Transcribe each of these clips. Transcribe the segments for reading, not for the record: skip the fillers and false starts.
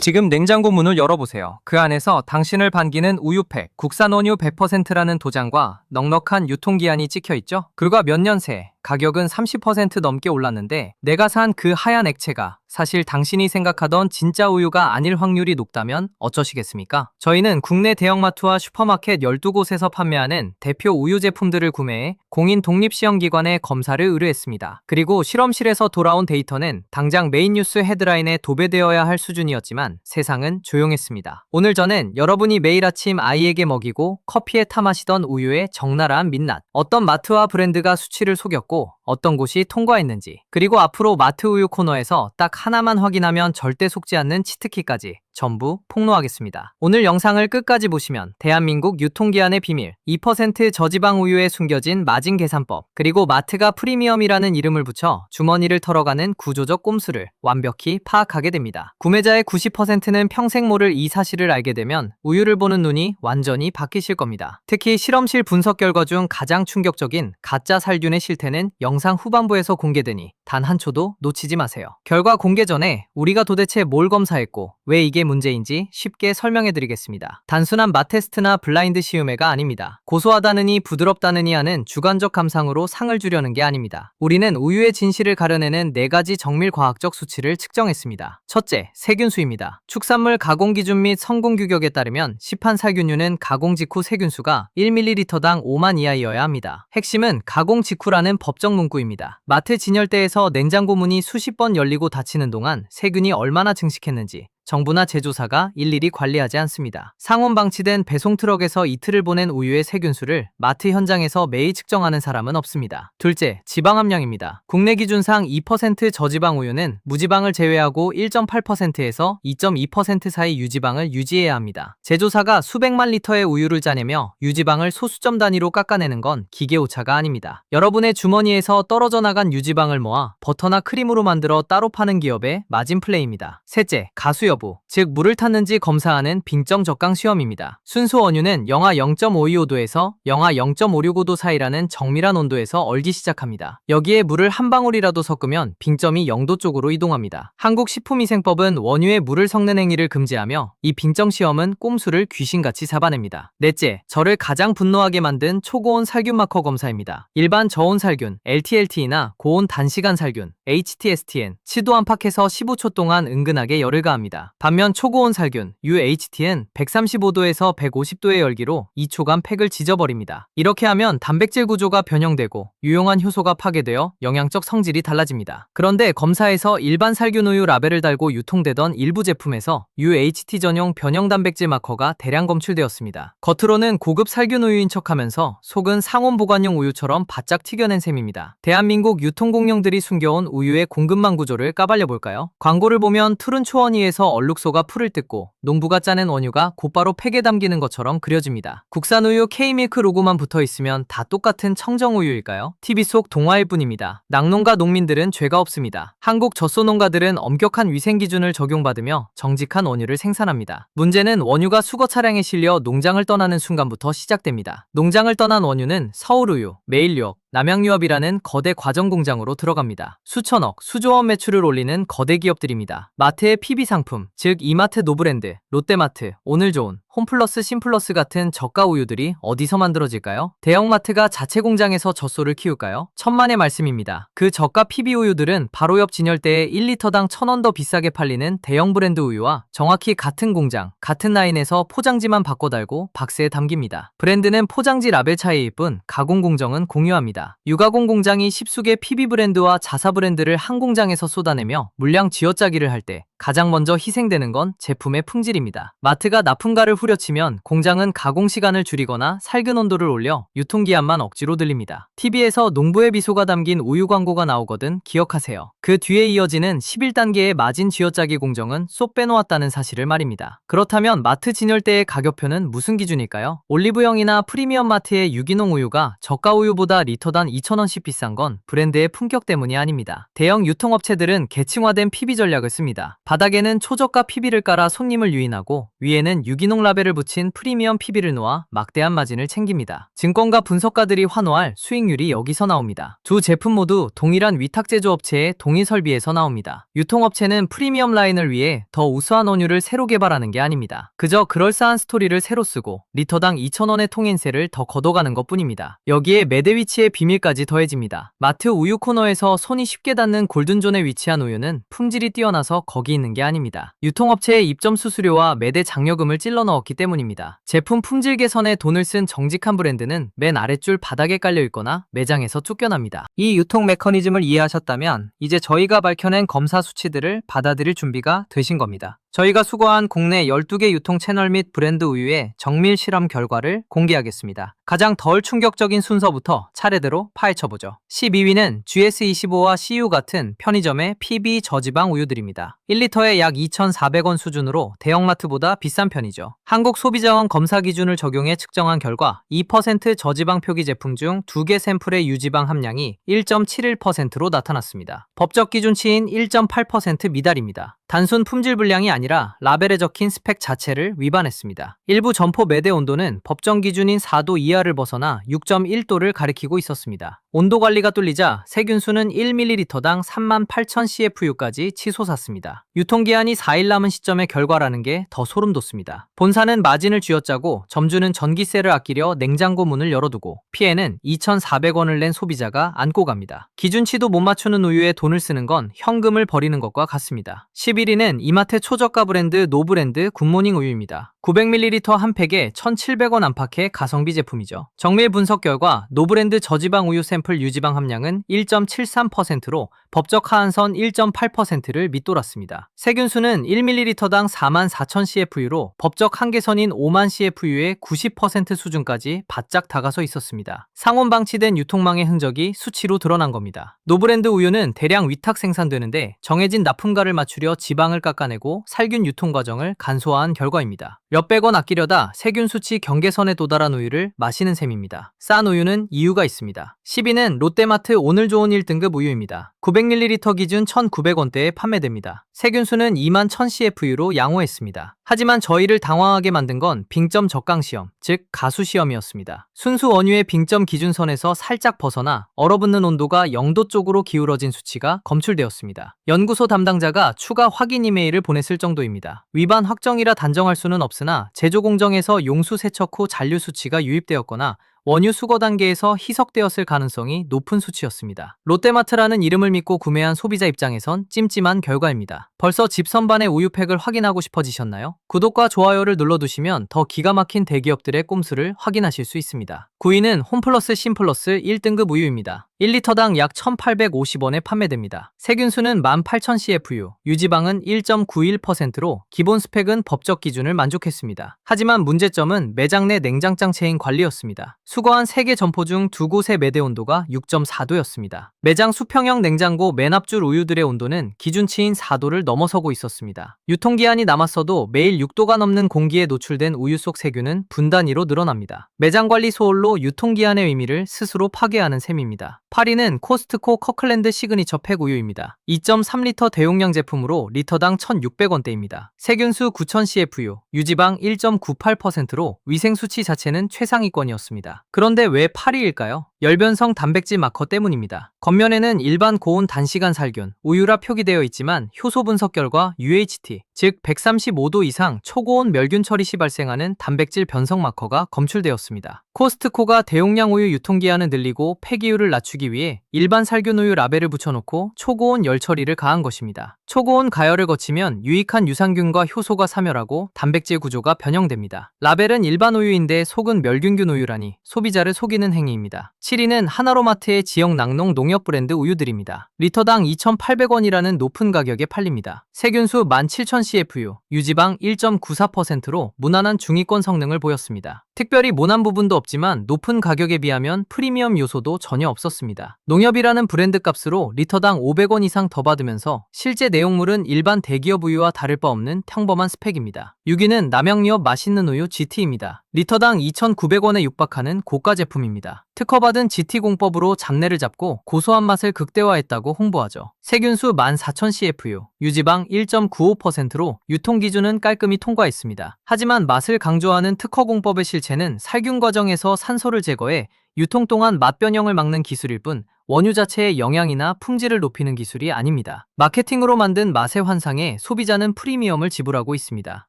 지금 냉장고 문을 열어보세요. 그 안에서 당신을 반기는 우유팩, 국산 원유 100%라는 도장과 넉넉한 유통기한이 찍혀있죠? 불과 몇 년 새, 가격은 30% 넘게 올랐는데 내가 산 그 하얀 액체가 사실 당신이 생각하던 진짜 우유가 아닐 확률이 높다면 어쩌시겠습니까? 저희는 국내 대형마트와 슈퍼마켓 12곳에서 판매하는 대표 우유 제품들을 구매해 공인 독립시험기관에 검사를 의뢰했습니다. 그리고 실험실에서 돌아온 데이터는 당장 메인 뉴스 헤드라인에 도배되어야 할 수준이었지만 세상은 조용했습니다. 오늘 저는 여러분이 매일 아침 아이에게 먹이고 커피에 타 마시던 우유의 적나라한 민낯, 어떤 마트와 브랜드가 수치를 속였고 어떤 곳이 통과했는지, 그리고 앞으로 마트 우유 코너에서 딱 하나만 확인하면 절대 속지 않는 치트키까지 전부 폭로하겠습니다. 오늘 영상을 끝까지 보시면 대한민국 유통기한의 비밀, 2% 저지방 우유에 숨겨진 마진 계산법, 그리고 마트가 프리미엄이라는 이름을 붙여 주머니를 털어가는 구조적 꼼수를 완벽히 파악하게 됩니다. 구매자의 90%는 평생 모를 이 사실을 알게 되면 우유를 보는 눈이 완전히 바뀌실 겁니다. 특히 실험실 분석 결과 중 가장 충격적인 가짜 살균의 실태는 영상 후반부에서 공개되니 단 한 초도 놓치지 마세요. 결과 공개 전에 우리가 도대체 뭘 검사했고 왜 이게 문제인지 쉽게 설명해드리겠습니다. 단순한 맛 테스트나 블라인드 시음회가 아닙니다. 고소하다느니 부드럽다느니 하는 주관적 감상으로 상을 주려는 게 아닙니다. 우리는 우유의 진실을 가려내는 4가지 정밀 과학적 수치를 측정했습니다. 첫째, 세균수입니다. 축산물 가공 기준 및 성분 규격에 따르면 시판 살균율은 가공 직후 세균수가 1ml당 5만 이하이어야 합니다. 핵심은 가공 직후라는 법정 문구입니다. 마트 진열대에서 냉장고 문이 수십 번 열리고 닫히는 동안 세균이 얼마나 증식했는지 정부나 제조사가 일일이 관리하지 않습니다. 상온 방치된 배송 트럭에서 이틀을 보낸 우유의 세균수를 마트 현장에서 매일 측정하는 사람은 없습니다. 둘째, 지방 함량입니다. 국내 기준상 2% 저지방 우유는 무지방을 제외하고 1.8%에서 2.2% 사이 유지방을 유지해야 합니다. 제조사가 수백만 리터의 우유를 짜내며 유지방을 소수점 단위로 깎아내는 건 기계 오차가 아닙니다. 여러분의 주머니에서 떨어져 나간 유지방을 모아 버터나 크림으로 만들어 따로 파는 기업의 마진 플레이입니다. 셋째, 가수 여부, 즉 물을 탔는지 검사하는 빙점 적강 시험입니다. 순수 원유는 영하 0.525도에서 영하 0.565도 사이라는 정밀한 온도에서 얼기 시작합니다. 여기에 물을 한 방울이라도 섞으면 빙점이 0도 쪽으로 이동합니다. 한국식품위생법은 원유에 물을 섞는 행위를 금지하며 이 빙점 시험은 꼼수를 귀신같이 잡아냅니다. 넷째, 저를 가장 분노하게 만든 초고온 살균 마커 검사입니다. 일반 저온 살균, LTLT나 고온 단시간 살균, HTSTN, 치도 안팎에서 15초 동안 은근하게 열을 가합니다. 반면 초고온 살균, UHT는 135도에서 150도의 열기로 2초간 팩을 지져버립니다. 이렇게 하면 단백질 구조가 변형되고 유용한 효소가 파괴되어 영양적 성질이 달라집니다. 그런데 검사에서 일반 살균 우유 라벨을 달고 유통되던 일부 제품에서 UHT 전용 변형 단백질 마커가 대량 검출되었습니다. 겉으로는 고급 살균 우유인 척하면서 속은 상온 보관용 우유처럼 바짝 튀겨낸 셈입니다. 대한민국 유통공룡들이 숨겨온 우유의 공급망 구조를 까발려볼까요? 광고를 보면 푸른 초원위에서 얼룩소가 풀을 뜯고 농부가 짜낸 원유가 곧바로 팩에 담기는 것처럼 그려집니다. 국산 우유 K밀크 로고만 붙어있으면 다 똑같은 청정우유일까요? TV 속 동화일 뿐입니다. 낙농가 농민들은 죄가 없습니다. 한국 젖소농가들은 엄격한 위생기준을 적용받으며 정직한 원유를 생산합니다. 문제는 원유가 수거 차량에 실려 농장을 떠나는 순간부터 시작됩니다. 농장을 떠난 원유는 서울우유, 매일유업, 남양유업이라는 거대 과정공장으로 들어갑니다. 수천억, 수조원 매출을 올리는 거대 기업들입니다. 마트의 PB상품, 즉 이마트 노브랜드, 롯데마트, 오늘좋은, 홈플러스 심플러스 같은 저가 우유들이 어디서 만들어질까요? 대형마트가 자체 공장에서 젖소를 키울까요? 천만의 말씀입니다. 그 저가 PB 우유들은 바로 옆 진열대에 1리터당 1,000원 더 비싸게 팔리는 대형 브랜드 우유와 정확히 같은 공장, 같은 라인에서 포장지만 바꿔 달고 박스에 담깁니다. 브랜드는 포장지 라벨 차이일 뿐 가공 공정은 공유합니다. 유가공 공장이 십수개 PB 브랜드와 자사 브랜드를 한 공장에서 쏟아내며 물량 쥐어짜기를 할 때 가장 먼저 희생되는 건 제품의 품질입니다. 마트가 납품가를 후려치면 공장은 가공 시간을 줄이거나 살균 온도를 올려 유통기한만 억지로 늘립니다. TV에서 농부의 미소가 담긴 우유 광고가 나오거든 기억하세요. 그 뒤에 이어지는 11단계의 마진 쥐어짜기 공정은 쏙 빼놓았다는 사실을 말입니다. 그렇다면 마트 진열대의 가격표는 무슨 기준일까요? 올리브영이나 프리미엄 마트의 유기농 우유가 저가 우유보다 리터당 2,000원씩 비싼 건 브랜드의 품격 때문이 아닙니다. 대형 유통업체들은 계층화된 PB 전략을 씁니다. 바닥에는 초저가 PB를 깔아 손님을 유인하고 위에는 유기농 라벨 라벨을 붙인 프리미엄 PB를 놓아 막대한 마진을 챙깁니다. 증권가 분석가들이 환호할 수익률이 여기서 나옵니다. 두 제품 모두 동일한 위탁 제조업체의 동일 설비에서 나옵니다. 유통업체는 프리미엄 라인을 위해 더 우수한 원유를 새로 개발하는 게 아닙니다. 그저 그럴싸한 스토리를 새로 쓰고 리터당 2,000원의 통인세를 더 걷어가는 것뿐입니다. 여기에 매대 위치의 비밀까지 더해집니다. 마트 우유 코너에서 손이 쉽게 닿는 골든존에 위치한 우유는 품질이 뛰어나서 거기 있는 게 아닙니다. 유통업체의 입점 수수료와 매대 장려금을 찔러 넣었기 때문입니다. 제품 품질 개선에 돈을 쓴 정직한 브랜드는 맨 아랫줄 바닥에 깔려 있거나 매장에서 쫓겨납니다. 이 유통 메커니즘을 이해하셨다면 이제 저희가 밝혀낸 검사 수치들을 받아들일 준비가 되신 겁니다. 저희가 수거한 국내 12개 유통 채널 및 브랜드 우유의 정밀 실험 결과를 공개하겠습니다. 가장 덜 충격적인 순서부터 차례대로 파헤쳐보죠. 12위는 GS25와 CU 같은 편의점의 PB 저지방 우유들입니다. 1리터에 약 2,400원 수준으로 대형마트보다 비싼 편이죠. 한국소비자원 검사 기준을 적용해 측정한 결과 2% 저지방 표기 제품 중 2개 샘플의 유지방 함량이 1.71%로 나타났습니다. 법적 기준치인 1.8% 미달입니다. 단순 품질 불량이 아니라 라벨에 적힌 스펙 자체를 위반했습니다. 일부 점포 매대 온도는 법정 기준인 4도 이하를 벗어나 6.1도를 가리키고 있었습니다. 온도 관리가 뚫리자 세균수는 1ml당 38,000 CFU까지 치솟았습니다. 유통기한이 4일 남은 시점의 결과라는 게 더 소름 돋습니다. 본사는 마진을 쥐어짜고 점주는 전기세를 아끼려 냉장고 문을 열어두고 피해는 2,400원을 낸 소비자가 안고 갑니다. 기준치도 못 맞추는 우유에 돈을 쓰는 건 현금을 버리는 것과 같습니다. 11위는 이마트 초저가 브랜드 노브랜드 굿모닝 우유입니다. 900ml 한 팩에 1,700원 안팎의 가성비 제품이죠. 정밀 분석 결과 노브랜드 저지방 우유 샘플 유지방 함량은 1.73%로 법적 하한선 1.8%를 밑돌았습니다. 세균수는 1ml당 44,000 CFU로 법적 한계선인 5만 CFU의 90% 수준까지 바짝 다가서 있었습니다. 상온 방치된 유통망의 흔적이 수치로 드러난 겁니다. 노브랜드 우유는 대량 위탁 생산되는데 정해진 납품가를 맞추려 지방을 깎아내고 살균 유통 과정을 간소화한 결과입니다. 몇백 원 아끼려다 세균 수치 경계선에 도달한 우유를 마시는 셈입니다. 싼 우유는 이유가 있습니다. 10위는 롯데마트 오늘 좋은 1등급 우유입니다. 900ml 기준 1,900원대에 판매됩니다. 세균수는 21,000 CFU로 양호했습니다. 하지만 저희를 당황하게 만든 건 빙점 적강 시험, 즉 가수 시험이었습니다. 순수 원유의 빙점 기준선에서 살짝 벗어나 얼어붙는 온도가 0도 쪽으로 기울어진 수치가 검출되었습니다. 연구소 담당자가 추가 확인 이메일을 보냈을 정도입니다. 위반 확정이라 단정할 수는 없으나 제조 공정에서 용수 세척 후 잔류 수치가 유입되었거나 원유 수거 단계에서 희석되었을 가능성이 높은 수치였습니다. 롯데마트라는 이름을 믿고 구매한 소비자 입장에선 찜찜한 결과입니다. 벌써 집 선반의 우유팩을 확인하고 싶어지셨나요? 구독과 좋아요를 눌러두시면 더 기가 막힌 대기업들의 꼼수를 확인하실 수 있습니다. 9위는 홈플러스 심플러스 1등급 우유입니다. 1리터당 약 1,850원에 판매됩니다. 세균수는 18,000 CFU, 유지방은 1.91%로 기본 스펙은 법적 기준을 만족했습니다. 하지만 문제점은 매장 내 냉장장 체인 관리였습니다. 수거한 3개 점포 중 2곳의 매대 온도가 6.4도였습니다. 매장 수평형 냉장고 맨 앞줄 우유들의 온도는 기준치인 4도를 넘어서고 있었습니다. 유통기한이 남았어도 매일 6도가 넘는 공기에 노출된 우유 속 세균은 분 단위로 늘어납니다. 매장 관리 소홀로 유통기한의 의미를 스스로 파괴하는 셈입니다. 8위는 코스트코 커클랜드 시그니처 팩 우유입니다. 2.3리터 대용량 제품으로 리터당 1,600원대입니다. 세균수 9,000 CFU, 유지방 1.98%로 위생 수치 자체는 최상위권이었습니다. 그런데 왜 8위일까요? 열변성 단백질 마커 때문입니다. 겉면에는 일반 고온 단시간 살균, 우유라 표기되어 있지만 효소 분석 결과 UHT, 즉 135도 이상 초고온 멸균 처리 시 발생하는 단백질 변성 마커가 검출되었습니다. 코스트코가 대용량 우유 유통기한을 늘리고 폐기율을 낮추기 위해 일반 살균 우유 라벨을 붙여놓고 초고온 열 처리를 가한 것입니다. 초고온 가열을 거치면 유익한 유산균과 효소가 사멸하고 단백질 구조가 변형됩니다. 라벨은 일반 우유인데 속은 멸균균 우유라니 소비자를 속이는 행위입니다. 7위는 하나로마트의 지역 낙농 농협 브랜드 우유들입니다. 리터당 2,800원이라는 높은 가격에 팔립니다. 세균수 17,000 CFU, 유지방 1.94%로 무난한 중위권 성능을 보였습니다. 특별히 모난 부분도 없지만 높은 가격에 비하면 프리미엄 요소도 전혀 없었습니다. 농협이라는 브랜드 값으로 리터당 500원 이상 더 받으면서 실제 내용물은 일반 대기업 우유와 다를 바 없는 평범한 스펙입니다. 6위는 남양유업 맛있는 우유 GT입니다. 리터당 2,900원에 육박하는 고가 제품입니다. 특허받은 GT 공법으로 잡내를 잡고 고소한 맛을 극대화했다고 홍보하죠. 세균수 14,000 CFU, 유지방 1.95%로 유통기준은 깔끔히 통과했습니다. 하지만 맛을 강조하는 특허공법의 실체는 살균 과정에서 산소를 제거해 유통 동안 맛 변형을 막는 기술일 뿐 원유 자체의 영양이나 품질을 높이는 기술이 아닙니다. 마케팅으로 만든 맛의 환상에 소비자는 프리미엄을 지불하고 있습니다.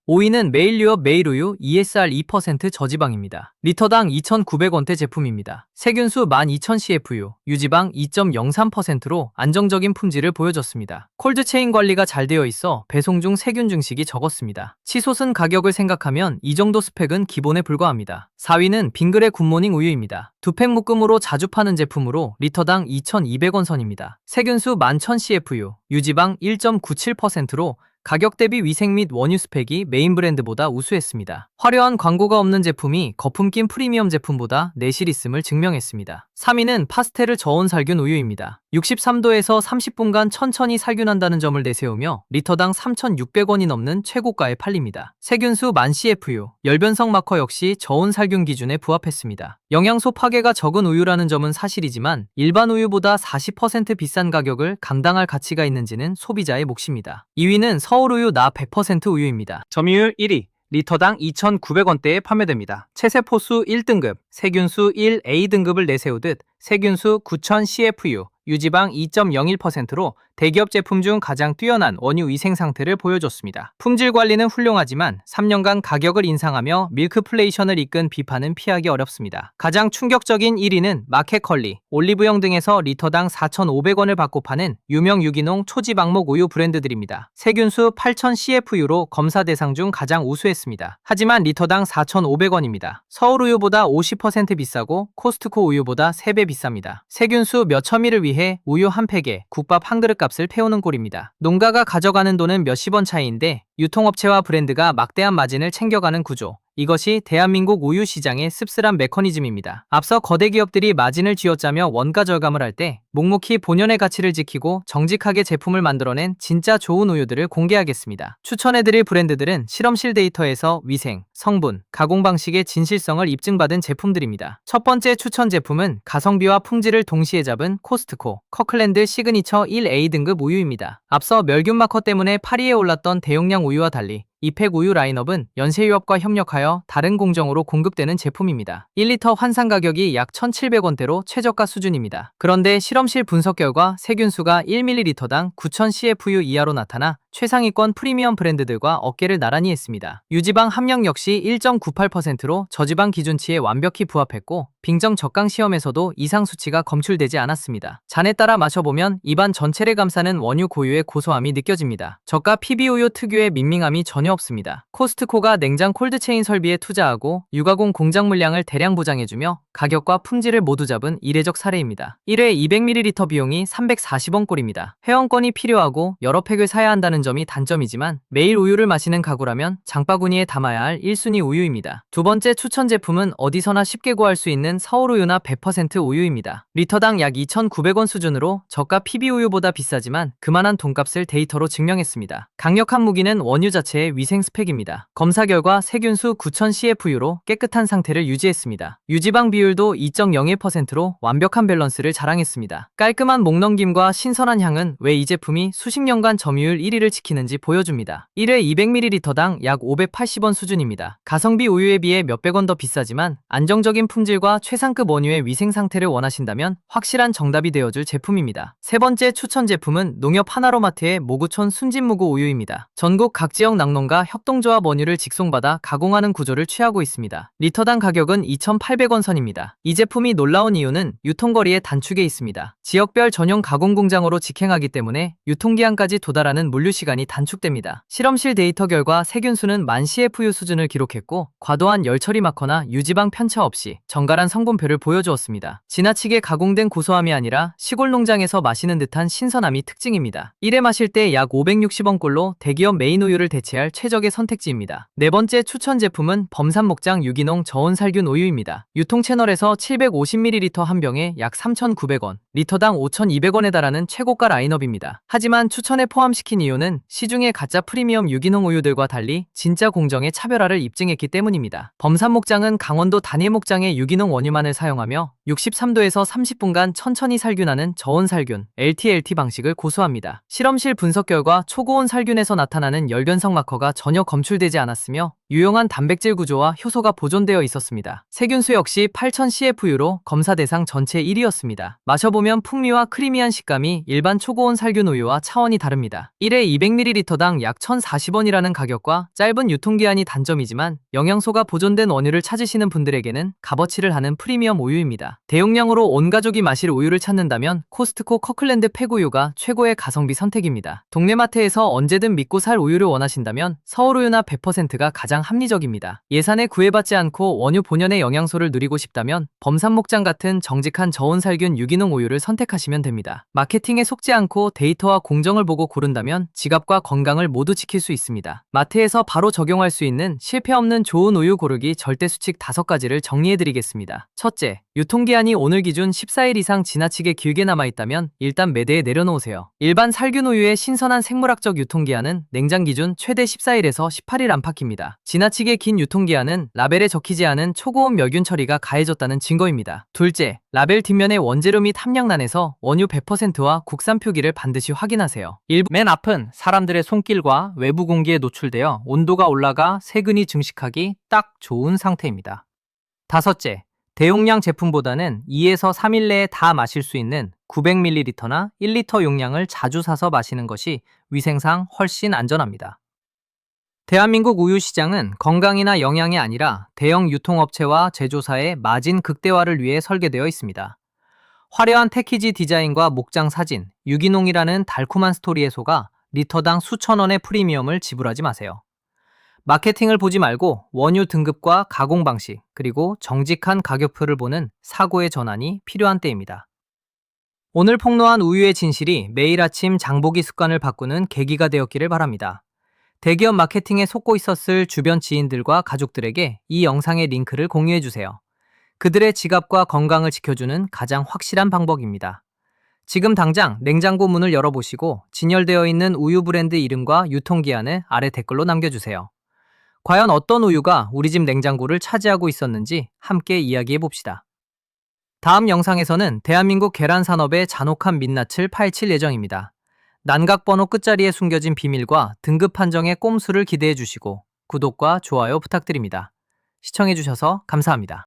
5위는 메일유업 메일우유 ESR 2% 저지방입니다. 리터당 2,900원대 제품입니다. 세균수 12,000 CFU, 유지방 2.03%로 안정적인 품질을 보여줬습니다. 콜드체인 관리가 잘 되어 있어 배송 중 세균 증식이 적었습니다. 치솟은 가격을 생각하면 이 정도 스펙은 기본에 불과합니다. 4위는 빙그레 굿모닝 우유입니다. 두팩 묶음으로 자주 파는 제품으로 리터당 2,200원 선입니다. 세균수 11,000 CFU, 유지방 1.97%로 가격 대비 위생 및 원유 스펙이 메인 브랜드보다 우수했습니다. 화려한 광고가 없는 제품이 거품 낀 프리미엄 제품보다 내실 있음을 증명했습니다. 3위는 파스텔을 저온 살균 우유입니다. 63도에서 30분간 천천히 살균한다는 점을 내세우며 리터당 3,600원이 넘는 최고가에 팔립니다. 세균수 10,000 CFU, 열변성 마커 역시 저온 살균 기준에 부합했습니다. 영양소 파괴가 적은 우유라는 점은 사실이지만 일반 우유보다 40% 비싼 가격을 감당할 가치가 있는지는 소비자의 몫입니다. 2위는 서울우유 나 100% 우유입니다. 점유율 1위, 리터당 2,900원대에 판매됩니다. 체세포수 1등급, 세균수 1A등급을 내세우듯 세균수 9,000 CFU, 유지방 2.01%로 대기업 제품 중 가장 뛰어난 원유 위생 상태를 보여줬습니다. 품질 관리는 훌륭하지만 3년간 가격을 인상하며 밀크플레이션을 이끈 비판은 피하기 어렵습니다. 가장 충격적인 1위는 마켓컬리, 올리브영 등에서 리터당 4,500원을 받고 파는 유명 유기농 초지방목 우유 브랜드들입니다. 세균수 8,000 CFU로 검사 대상 중 가장 우수했습니다. 하지만 리터당 4,500원입니다. 서울우유보다 50% 비싸고 코스트코 우유보다 3배 비쌉니다. 세균수 몇천 미를 위해 우유 한 팩에 국밥 한 그릇 값을 태우는 꼴입니다. 농가가 가져가는 돈은 몇십 원 차이인데 유통업체와 브랜드가 막대한 마진을 챙겨가는 구조. 이것이 대한민국 우유 시장의 씁쓸한 메커니즘입니다. 앞서 거대 기업들이 마진을 쥐어짜며 원가 절감을 할 때 묵묵히 본연의 가치를 지키고 정직하게 제품을 만들어낸 진짜 좋은 우유들을 공개하겠습니다. 추천해드릴 브랜드들은 실험실 데이터에서 위생, 성분, 가공 방식의 진실성을 입증받은 제품들입니다. 첫 번째 추천 제품은 가성비와 품질을 동시에 잡은 코스트코 커클랜드 시그니처 1A 등급 우유입니다. 앞서 멸균 마커 때문에 8위에 올랐던 대용량 우유와 달리 이 팩 우유 라인업은 연세유업과 협력하여 다른 공정으로 공급되는 제품입니다. 1리터 환산 가격이 약 1,700원대로 최저가 수준입니다. 그런데 실험실 분석 결과 세균수가 1ml당 9,000 CFU 이하로 나타나 최상위권 프리미엄 브랜드들과 어깨를 나란히 했습니다. 유지방 함량 역시 1.98%로 저지방 기준치에 완벽히 부합했고 빙정 적강 시험에서도 이상 수치가 검출되지 않았습니다. 잔에 따라 마셔보면 입안 전체를 감싸는 원유 고유의 고소함이 느껴집니다. 저가 PB우유 특유의 밍밍함이 전혀 없습니다. 코스트코가 냉장 콜드체인 설비에 투자하고 유가공 공장 물량을 대량 보장해주며 가격과 품질을 모두 잡은 이례적 사례입니다. 1회 200ml 비용이 340원 꼴입니다. 회원권이 필요하고 여러 팩을 사야 한다는 점이 단점이지만 매일 우유를 마시는 가구라면 장바구니에 담아야 할 1순위 우유입니다. 두 번째 추천 제품은 어디서나 쉽게 구할 수 있는 서울우유나 100% 우유입니다. 리터당 약 2,900원 수준으로 저가 PB우유보다 비싸지만 그만한 돈값을 데이터로 증명했습니다. 강력한 무기는 원유 자체의 위생 스펙입니다. 검사 결과 세균수 9,000 CFU로 깨끗한 상태를 유지했습니다. 유지방 비율도 2.01%로 완벽한 밸런스를 자랑했습니다. 깔끔한 목넘김과 신선한 향은 왜 이 제품이 수십 년간 점유율 1위를 지키는지 보여줍니다. 1회 200ml당 약 580원 수준입니다. 가성비 우유에 비해 몇백 원 더 비싸지만 안정적인 품질과 최상급 원유의 위생 상태를 원하신다면 확실한 정답이 되어줄 제품입니다. 세 번째 추천 제품은 농협 하나로마트의 모구촌 순진무구 우유입니다. 전국 각 지역 낙농가 협동조합 원유를 직송받아 가공하는 구조를 취하고 있습니다. 리터당 가격은 2,800원 선입니다. 이 제품이 놀라운 이유는 유통거리의 단축에 있습니다. 지역별 전용 가공 공장으로 직행하기 때문에 유통기한까지 도달하는 물류 시간이 단축됩니다. 실험실 데이터 결과 세균수는 10,000 CFU 수준을 기록했고 과도한 열 처리 마커나 유지방 편차 없이 정갈한 성분표를 보여주었습니다. 지나치게 가공된 고소함이 아니라 시골 농장에서 마시는 듯한 신선함이 특징입니다. 1회 마실 때 약 560원 꼴로 대기업 메인 우유를 대체할 최적의 선택지입니다. 네 번째 추천 제품은 범산목장 유기농 저온살균 우유입니다. 유통 채널에서 750ml 한 병에 약 3,900원, 리터당 5,200원에 달하는 최고가 라인업입니다. 하지만 추천에 포함시킨 이유는 시중의 가짜 프리미엄 유기농 우유들과 달리 진짜 공정의 차별화를 입증했기 때문입니다. 범산목장은 강원도 단일 목장의 유기농 원유만을 사용하며 63도에서 30분간 천천히 살균하는 저온살균 LTLT 방식을 고수합니다. 실험실 분석 결과 초고온 살균에서 나타나는 열변성 마커가 전혀 검출되지 않았으며 유용한 단백질 구조와 효소가 보존되어 있었습니다. 세균수 역시 8000CFU로 검사 대상 전체 1위였습니다. 마셔보면 풍미와 크리미한 식감이 일반 초고온 살균 우유와 차원이 다릅니다. 1회 200ml당 약 1,040원이라는 가격과 짧은 유통기한이 단점이지만 영양소가 보존된 원유를 찾으시는 분들에게는 값어치를 하는 프리미엄 우유입니다. 대용량으로 온 가족이 마실 우유를 찾는다면 코스트코 커클랜드 팩우유가 최고의 가성비 선택입니다. 동네 마트에서 언제든 믿고 살 우유를 원하신다면 서울우유나 100%가 가장 합리적입니다. 예산에 구애받지 않고 원유 본연의 영양소를 누리고 싶다면 범산목장 같은 정직한 저온살균 유기농 우유를 선택하시면 됩니다. 마케팅에 속지 않고 데이터와 공정을 보고 고른다면 지갑과 건강을 모두 지킬 수 있습니다. 마트에서 바로 적용할 수 있는 실패 없는 좋은 우유 고르기 절대 수칙 5가지를 정리해드리겠습니다. 첫째, 유통기한이 오늘 기준 14일 이상 지나치게 길게 남아있다면 일단 매대에 내려놓으세요. 일반 살균 우유의 신선한 생물학적 유통기한은 냉장 기준 최대 14일에서 18일 안팎입니다. 지나치게 긴 유통기한은 라벨에 적히지 않은 초고온 멸균 처리가 가해졌다는 증거입니다. 둘째, 라벨 뒷면의 원재료 및 함량란에서 원유 100%와 국산 표기를 반드시 확인하세요. 맨 앞은 사람들의 손길과 외부 공기에 노출되어 온도가 올라가 세균이 증식하기 딱 좋은 상태입니다. 다섯째, 대용량 제품보다는 2에서 3일 내에 다 마실 수 있는 900ml나 1리터 용량을 자주 사서 마시는 것이 위생상 훨씬 안전합니다. 대한민국 우유 시장은 건강이나 영양이 아니라 대형 유통업체와 제조사의 마진 극대화를 위해 설계되어 있습니다. 화려한 패키지 디자인과 목장 사진, 유기농이라는 달콤한 스토리에 속아 리터당 수천 원의 프리미엄을 지불하지 마세요. 마케팅을 보지 말고 원유 등급과 가공 방식, 그리고 정직한 가격표를 보는 사고의 전환이 필요한 때입니다. 오늘 폭로한 우유의 진실이 매일 아침 장보기 습관을 바꾸는 계기가 되었기를 바랍니다. 대기업 마케팅에 속고 있었을 주변 지인들과 가족들에게 이 영상의 링크를 공유해주세요. 그들의 지갑과 건강을 지켜주는 가장 확실한 방법입니다. 지금 당장 냉장고 문을 열어보시고 진열되어 있는 우유 브랜드 이름과 유통기한을 아래 댓글로 남겨주세요. 과연 어떤 우유가 우리 집 냉장고를 차지하고 있었는지 함께 이야기해봅시다. 다음 영상에서는 대한민국 계란 산업의 잔혹한 민낯을 파헤칠 예정입니다. 난각번호 끝자리에 숨겨진 비밀과 등급 판정의 꼼수를 기대해주시고 구독과 좋아요 부탁드립니다. 시청해주셔서 감사합니다.